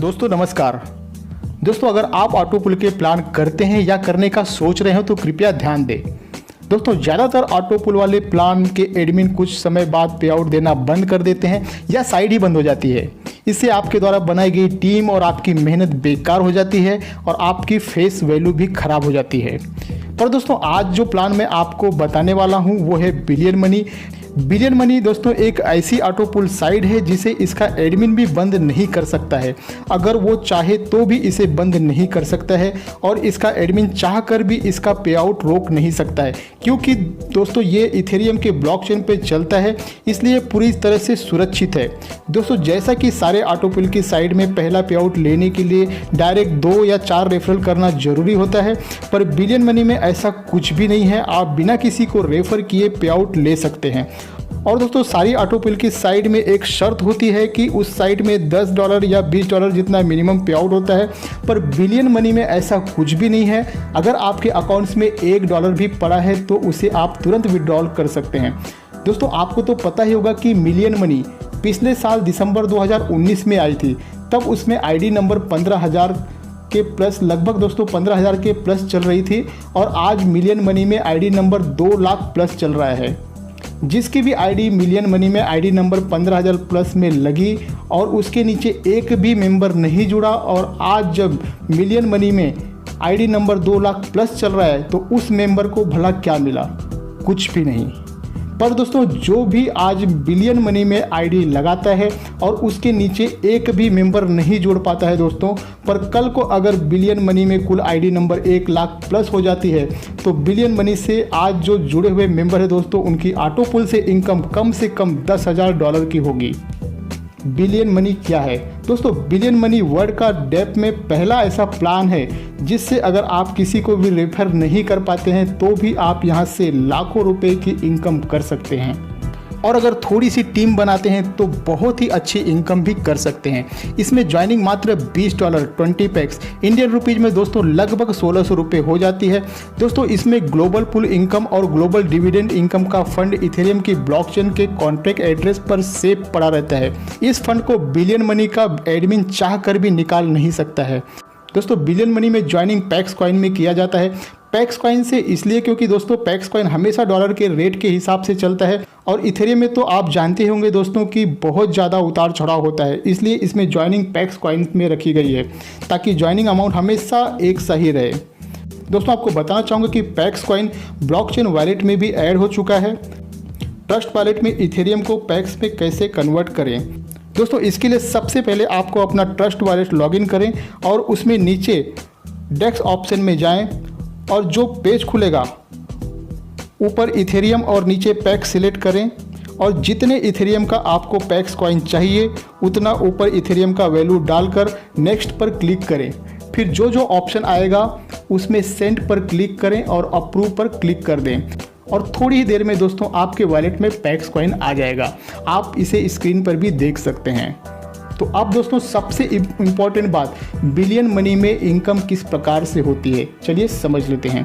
दोस्तों नमस्कार। दोस्तों अगर आप ऑटो पुल के प्लान करते हैं या करने का सोच रहे हो तो कृपया ध्यान दें। दोस्तों ज़्यादातर ऑटो पुल वाले प्लान के एडमिन कुछ समय बाद पे आउट देना बंद कर देते हैं या साइड ही बंद हो जाती है। इससे आपके द्वारा बनाई गई टीम और आपकी मेहनत बेकार हो जाती है और आपकी फेस वैल्यू भी खराब हो जाती है। पर दोस्तों आज जो प्लान मैं आपको बताने वाला हूँ वो है बिलियन मनी। बिलियन मनी दोस्तों एक ऐसी ऑटो पुल साइट है जिसे इसका एडमिन भी बंद नहीं कर सकता है। अगर वो चाहे तो भी इसे बंद नहीं कर सकता है और इसका एडमिन चाह कर भी इसका पे आउट रोक नहीं सकता है, क्योंकि दोस्तों ये इथेरियम के ब्लॉकचेन पे चलता है, इसलिए पूरी तरह से सुरक्षित है। दोस्तों जैसा कि सारे ऑटो पुल की साइट में पहला पे आउट लेने के लिए डायरेक्ट 2 या 4 रेफरल करना जरूरी होता है, पर बिलियन मनी में ऐसा कुछ भी नहीं है। आप बिना किसी को रेफर किए पे आउट ले सकते हैं। और दोस्तों सारी ऑटो पुल की साइट में एक शर्त होती है कि उस साइट में $10 या $20 जितना मिनिमम पे आउट होता है, पर बिलियन मनी में ऐसा कुछ भी नहीं है। अगर आपके अकाउंट्स में $1 भी पड़ा है तो उसे आप तुरंत विड्रॉल कर सकते हैं। दोस्तों आपको तो पता ही होगा कि मिलियन मनी पिछले साल दिसंबर 2019 में आई थी, तब उसमें आईडी नंबर 15,000 के प्लस, लगभग दोस्तों 15,000 के प्लस चल रही थी, और आज मिलियन मनी में आईडी नंबर 2 लाख प्लस चल रहा है। जिसकी भी आईडी मिलियन मनी में आईडी नंबर 15,000 प्लस में लगी और उसके नीचे एक भी मेंबर नहीं जुड़ा, और आज जब मिलियन मनी में आईडी नंबर 2 लाख प्लस चल रहा है तो उस मेंबर को भला क्या मिला? कुछ भी नहीं। पर दोस्तों जो भी आज बिलियन मनी में आईडी लगाता है और उसके नीचे एक भी मेंबर नहीं जोड़ पाता है दोस्तों, पर कल को अगर बिलियन मनी में कुल आईडी नंबर 1 लाख प्लस हो जाती है तो बिलियन मनी से आज जो जुड़े हुए मेंबर है दोस्तों, उनकी ऑटो पुल से इनकम कम से कम $10,000 की होगी। बिलियन मनी क्या है दोस्तों? बिलियन मनी वर्ल्ड का डेप्थ में पहला ऐसा प्लान है जिससे अगर आप किसी को भी रेफर नहीं कर पाते हैं तो भी आप यहां से लाखों रुपए की इनकम कर सकते हैं, और अगर थोड़ी सी टीम बनाते हैं तो बहुत ही अच्छी इनकम भी कर सकते हैं। इसमें ज्वाइनिंग मात्र $20 20 पैक्स इंडियन रुपीज़ में दोस्तों लगभग 1,600 रुपये हो जाती है। दोस्तों इसमें ग्लोबल पुल इनकम और ग्लोबल डिविडेंड इनकम का फंड इथेरियम की ब्लॉकचेन के कॉन्ट्रैक्ट एड्रेस पर सेव पड़ा रहता है। इस फंड को बिलियन मनी का एडमिन चाह कर भी निकाल नहीं सकता है। दोस्तों बिलियन मनी में ज्वाइनिंग पैक्स कॉइन में किया जाता है। पैक्स कॉइन से इसलिए क्योंकि दोस्तों पैक्स कॉइन हमेशा डॉलर के रेट के हिसाब से चलता है, और इथेरियम में तो आप जानते होंगे दोस्तों कि बहुत ज़्यादा उतार चढ़ाव होता है, इसलिए इसमें ज्वाइनिंग पैक्स कॉइन में रखी गई है ताकि ज्वाइनिंग अमाउंट हमेशा एक सही रहे। दोस्तों आपको बताना चाहूँगा कि पैक्स कॉइन ब्लॉकचेन वॉलेट में भी ऐड हो चुका है। ट्रस्ट वॉलेट में इथेरियम को पैक्स में कैसे कन्वर्ट करें? दोस्तों इसके लिए सबसे पहले आपको अपना ट्रस्ट वॉलेट लॉगिन करें और उसमें नीचे डेस्क ऑप्शन में जाएं, और जो पेज खुलेगा ऊपर इथेरियम और नीचे पैक्स सिलेक्ट करें, और जितने इथेरियम का आपको पैक्स कॉइन चाहिए उतना ऊपर इथेरियम का वैल्यू डालकर नेक्स्ट पर क्लिक करें। फिर जो जो ऑप्शन आएगा उसमें सेंड पर क्लिक करें और अप्रूव पर क्लिक कर दें, और थोड़ी ही देर में दोस्तों आपके वॉलेट में पैक्स कॉइन आ जाएगा। आप इसे स्क्रीन पर भी देख सकते हैं। तो अब दोस्तों सबसे इम्पॉर्टेंट बात, बिलियन मनी में इनकम किस प्रकार से होती है, चलिए समझ लेते हैं।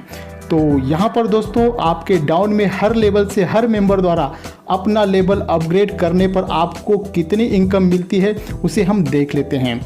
तो यहाँ पर दोस्तों आपके डाउन में हर लेवल से हर मेंबर द्वारा अपना लेवल अपग्रेड करने पर आपको कितनी इनकम मिलती है उसे हम देख लेते हैं,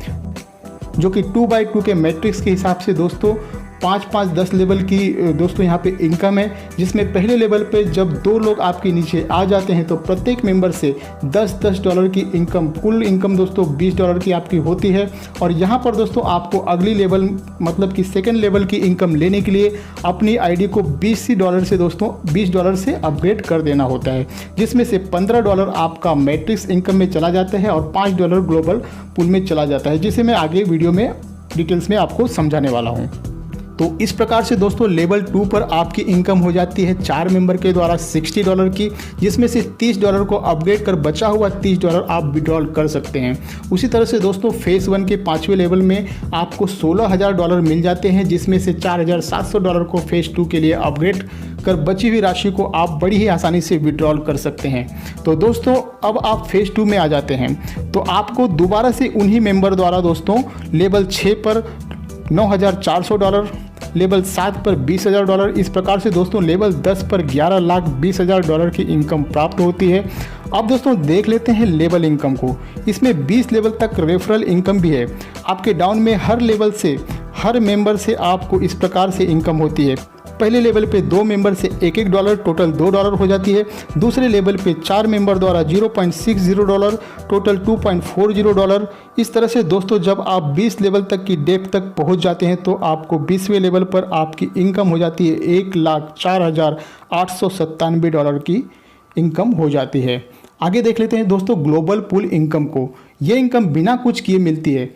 जो कि 2x2 के मैट्रिक्स के हिसाब से दोस्तों 5-5 10 लेवल की दोस्तों यहाँ पे इनकम है, जिसमें पहले लेवल पे जब 2 लोग आपके नीचे आ जाते हैं तो प्रत्येक मेंबर से $10 की इनकम, कुल इनकम दोस्तों $20 की आपकी होती है। और यहाँ पर दोस्तों आपको अगली लेवल मतलब कि सेकंड लेवल की इनकम लेने के लिए अपनी आईडी को $20 से दोस्तों $20 से अपग्रेड कर देना होता है, जिसमें से $15 आपका मैट्रिक्स इनकम में चला जाता है और $5 ग्लोबल पुल में चला जाता है, जिसे मैं आगे वीडियो में डिटेल्स में आपको समझाने वाला हूँ। तो इस प्रकार से दोस्तों लेवल 2 पर आपकी इनकम हो जाती है 4 मेंबर के द्वारा $60 की, जिसमें से $30 को अपग्रेड कर बचा हुआ $30 आप विड्रॉल कर सकते हैं। उसी तरह से दोस्तों फेज़ 1 के 5वें लेवल में आपको $16,000 मिल जाते हैं, जिसमें से $4,700 को फेज़ 2 के लिए अपग्रेड कर बची हुई राशि को आप बड़ी ही आसानी से विड्रॉल कर सकते हैं। तो दोस्तों अब आप फेज़ 2 में आ जाते हैं, तो आपको दोबारा से उन्हीं मेंबर द्वारा दोस्तों लेवल 6 पर $9,400, लेवल 7 पर $20,000, इस प्रकार से दोस्तों लेवल 10 पर $11,20,000 की इनकम प्राप्त होती है। अब दोस्तों देख लेते हैं लेवल इनकम को। इसमें 20 लेवल तक रेफरल इनकम भी है। आपके डाउन में हर लेवल से, हर मेंबर से आपको इस प्रकार से इनकम होती है। पहले लेवल पे 2 मेंबर से $1 टोटल $2 हो जाती है। दूसरे लेवल पे 4 मेंबर द्वारा $0.60 टोटल $2.40। इस तरह से दोस्तों जब आप 20 लेवल तक की डेप्थ तक पहुंच जाते हैं तो आपको 20वें लेवल पर आपकी इनकम हो जाती है $1,04,897 की इनकम हो जाती है। आगे देख लेते हैं दोस्तों ग्लोबल पूल इनकम को। ये इनकम बिना कुछ किए मिलती है।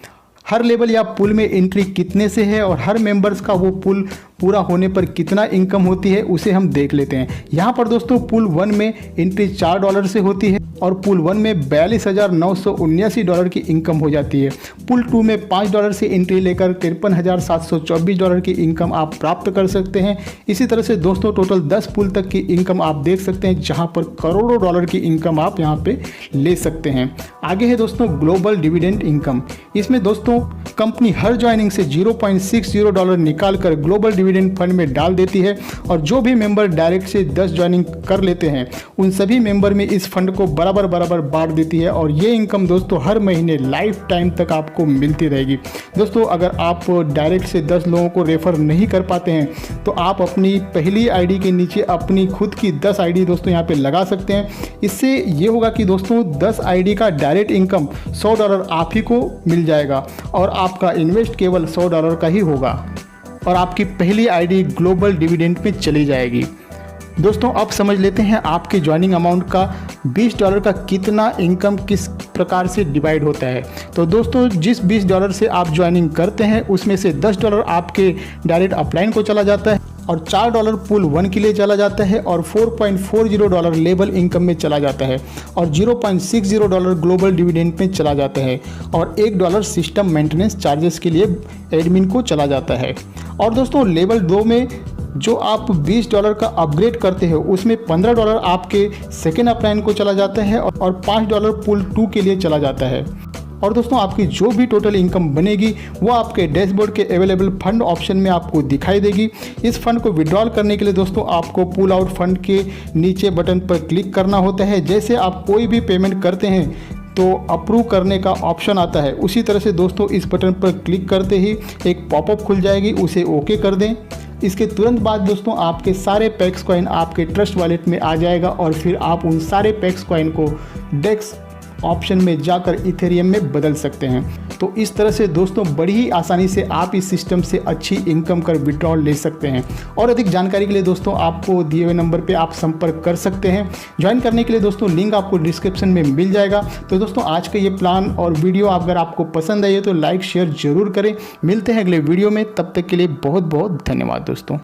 हर लेवल या पुल में एंट्री कितने से है और हर मेंबर्स का वो पुल पूरा होने पर कितना इनकम होती है उसे हम देख लेते हैं। यहाँ पर दोस्तों पुल 1 में एंट्री $4 से होती है और पुल 1 में $42,979 की इनकम हो जाती है। पुल 2 में $5 से एंट्री लेकर $53,724 की इनकम आप प्राप्त कर सकते हैं। इसी तरह से दोस्तों टोटल 10 पुल तक की इनकम आप देख सकते हैं, जहाँ पर करोड़ों डॉलर की इनकम आप यहाँ पे ले सकते हैं। आगे है दोस्तों ग्लोबल डिविडेंड इनकम। इसमें दोस्तों कंपनी हर ज्वाइनिंग से $0.60 निकाल कर ग्लोबल डिविडेंड फंड में डाल देती है और जो भी मेंबर डायरेक्ट से 10 ज्वाइनिंग कर लेते हैं उन सभी मेंबर में इस फंड को बराबर बांट देती है और ये इनकम दोस्तों हर महीने लाइफ टाइम तक आपको मिलती रहेगी। दोस्तों अगर आप डायरेक्ट से 10 लोगों को रेफर नहीं कर पाते हैं तो आप अपनी पहली आईडी के नीचे अपनी खुद की 10 आईडी दोस्तों यहाँ पे लगा सकते हैं। इससे ये होगा कि दोस्तों 10 आईडी का डायरेक्ट इनकम $100 आप ही को मिल जाएगा और आपका इन्वेस्ट केवल $100 का ही होगा और आपकी पहली आईडी ग्लोबल डिविडेंड में चली जाएगी। दोस्तों अब समझ लेते हैं आपके ज्वाइनिंग अमाउंट का $20 का कितना इनकम किस प्रकार से डिवाइड होता है। तो दोस्तों जिस $20 से आप ज्वाइनिंग करते हैं उसमें से $10 आपके डायरेक्ट अपलाइन को चला जाता है और $4 पुल 1 के लिए चला जाता है और $4.40 लेवल इनकम में चला जाता है और $0.60 ग्लोबल डिविडेंड में चला जाता है और $1 सिस्टम मेंटेनेंस चार्जेस के लिए एडमिन को चला जाता है। और दोस्तों लेवल 2 में जो आप $20 का अपग्रेड करते हो उसमें $15 आपके सेकेंड अपलाइन को चला जाता है और $5 पुल 2 के लिए चला जाता है। और दोस्तों आपकी जो भी टोटल इनकम बनेगी वो आपके डैशबोर्ड के अवेलेबल फंड ऑप्शन में आपको दिखाई देगी। इस फंड को विड्रॉल करने के लिए दोस्तों आपको पुल आउट फंड के नीचे बटन पर क्लिक करना होता है। जैसे आप कोई भी पेमेंट करते हैं तो अप्रूव करने का ऑप्शन आता है, उसी तरह से दोस्तों इस बटन पर क्लिक करते ही एक पॉपअप खुल जाएगी, उसे ओके कर दें। इसके तुरंत बाद दोस्तों आपके सारे पैक्स कॉइन आपके ट्रस्ट वॉलेट में आ जाएगा और फिर आप उन सारे पैक्स कॉइन को डेक्स ऑप्शन में जाकर इथेरियम में बदल सकते हैं। तो इस तरह से दोस्तों बड़ी ही आसानी से आप इस सिस्टम से अच्छी इनकम कर विड्रॉल ले सकते हैं। और अधिक जानकारी के लिए दोस्तों आपको दिए हुए नंबर पे आप संपर्क कर सकते हैं। ज्वाइन करने के लिए दोस्तों लिंक आपको डिस्क्रिप्शन में मिल जाएगा। तो दोस्तों आज का ये प्लान और वीडियो अगर आपको पसंद आई है तो लाइक शेयर जरूर करें। मिलते हैं अगले वीडियो में, तब तक के लिए बहुत बहुत धन्यवाद दोस्तों।